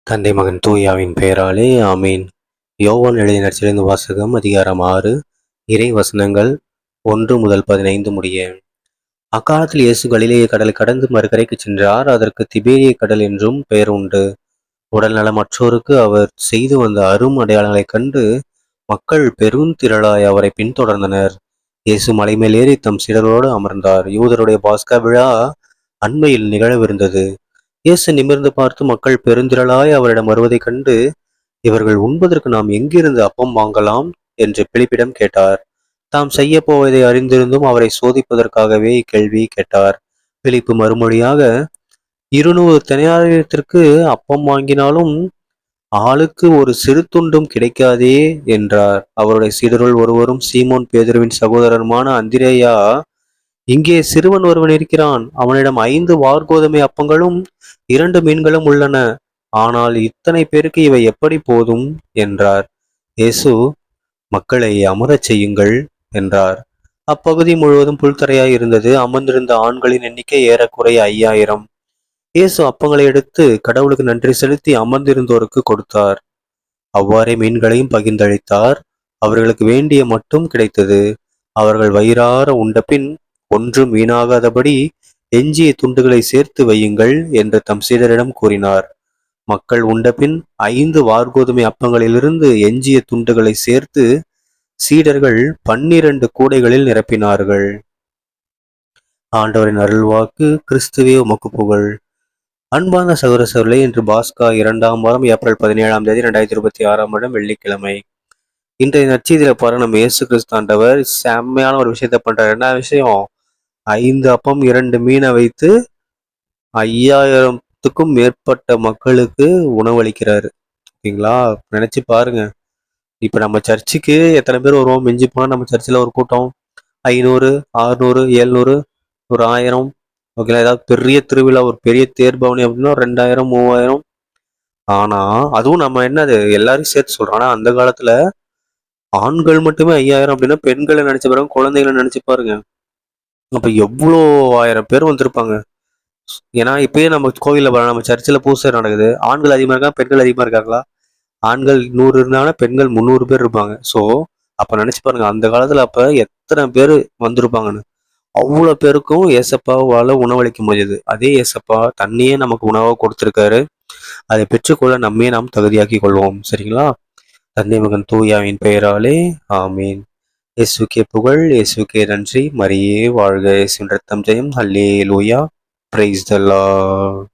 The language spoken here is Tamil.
தந்தை மகன் தூயாவின் பெயராலே ஆமீன். யோவான் எழுதிய நற்செய்தி வாசகம் அதிகாரம் 6 இறை வசனங்கள் 1 முதல் 15 முடிய. அக்காலத்தில் இயேசு கலிலேய கடலை கடந்து மறுகரைக்கு சென்றார். அதற்கு திபேரிய கடல் என்றும் பெயர் உண்டு. உடல் நலமற்றோருக்கு அவர் செய்து வந்த அரும் அடையாளங்களைக் கண்டு மக்கள் பெருந்திரளாய் அவரை பின்தொடர்ந்தனர். இயேசு மலைமேல் ஏறி தம் சீடரோடு அமர்ந்தார். யூதருடைய பாஸ்கா விழா அண்மையில் நிகழவிருந்தது. இயேசு நிமிர்ந்து பார்த்து மக்கள் பெருந்திரளாய் அவரிடம் வருவதைக் கண்டு, இவர்கள் உண்பதற்கு நாம் எங்கிருந்து அப்பம் வாங்கலாம் என்று பிலிப்பிடம் கேட்டார். தாம் செய்ய போவதை அறிந்திருந்தும் அவரை சோதிப்பதற்காகவே இக்கேள்வி கேட்டார். பிலிப்பு மறுமொழியாக, 200 தெனாரியத்திற்கு அப்பம் வாங்கினாலும் ஆளுக்கு ஒரு சிறு துண்டும் கிடைக்காதே என்றார். அவருடைய சீடருள் ஒருவரும் சீமோன் பேதுருவின் சகோதரருமான அந்திரேயா, இங்கே சிறுவன் ஒருவன் இருக்கிறான். அவனிடம் 5 வார்கோதுமை அப்பங்களும் 2 மீன்களும் உள்ளன. ஆனால் இத்தனை பேருக்கு இவை எப்படி போதும் என்றார். இயேசு, மக்களை அமரச் செய்யுங்கள் என்றார். அப்பகுதி முழுவதும் புல்தரையாய் இருந்தது. அமர்ந்திருந்த ஆண்களின் எண்ணிக்கை ஏறக்குறைய 5000. இயேசு அப்பங்களை எடுத்து கடவுளுக்கு நன்றி செலுத்தி அமர்ந்திருந்தோருக்கு கொடுத்தார். அவ்வாறே மீன்களையும் பகிர்ந்தளித்தார். அவர்களுக்கு வேண்டிய மட்டும் கிடைத்தது. அவர்கள் வயிறார உண்டபின் ஒன்றும் வீணாகாதபடி எஞ்சிய துண்டுகளை சேர்த்து வையுங்கள் என்று தம் சீடரிடம் கூறினார். மக்கள் உண்டபின் 5 வார்கோதுமை அப்பங்களிலிருந்து எஞ்சிய துண்டுகளை சேர்த்து சீடர்கள் 12 கூடைகளில் நிரப்பினார்கள். ஆண்டவரின் அருள்வாக்கு. கிறிஸ்துவே உமக்கு புகழ். அன்பான சகோதரர்களே, இன்று பாஸ்கா 2ஆம் வாரம் ஏப்ரல் 17ஆம் தேதி 2026ஆம் வருடம் வெள்ளிக்கிழமை. இன்றைய நற்செய்தியில பாருங்க, நம்ம இயேசு கிறிஸ்தாண்டவர் செம்மையான ஒரு விஷயத்த பண்றாரு. என்ன விஷயம்? 5 அப்பம் 2 மீனை வைத்து 5000த்துக்கும் மேற்பட்ட மக்களுக்கு உணவளிக்கிறாரு. ஓகேங்களா? நினைச்சு பாருங்க. இப்ப நம்ம சர்ச்சுக்கு எத்தனை பேர் வருவோம்? மிஞ்சி போனா நம்ம சர்ச்சில் ஒரு கூட்டம் 500, 600, 700, ஒரு 1000. ஓகேங்களா? ஏதாவது பெரிய திருவிழா, ஒரு பெரிய தேர்பவனி அப்படின்னா 2000, 3000. ஆனா அதுவும் நம்ம என்னது எல்லாரும் சேர்த்து சொல்றோம். ஆனா அந்த காலத்துல ஆண்கள் மட்டுமே 5000 அப்படின்னா பெண்களை நினைச்ச பாருங்க, குழந்தைகளை நினைச்சு பாருங்க. அப்ப எவ்வளோ 1000 பேர் வந்திருப்பாங்க. ஏன்னா இப்பயே நம்ம கோவில்ல நம்ம சர்ச்சில் பூசை நடக்குது. ஆண்கள் அதிகமா இருக்காங்க, பெண்கள் அதிகமா இருக்காங்களா? ஆண்கள் 100 இருந்தாங்கன்னா பெண்கள் 300 பேர் இருப்பாங்க. ஸோ அப்ப நினைச்சு பாருங்க, அந்த காலத்துல அப்ப எத்தனை பேர் வந்திருப்பாங்கன்னு. அவ்வளோ பேருக்கும் ஏசப்பாவால உணவளிக்க முடியுது. அதே ஏசப்பா தன்னையே நமக்கு உணவாக கொடுத்திருக்காரு. அதை பெற்றுக்கொள்ள நம்மையே நாம் தகுதியாக்கி கொள்வோம். சரிங்களா? தந்தை மகன் தூயாவின் பெயராலே ஆமீன். இயேசுக்கே புகழ், இயேசுக்கே நன்றி. மரியே வாழ்க. இயேசுவின் ரத்தம் ஜெயம். அல்லேலூயா. Praise the Lord.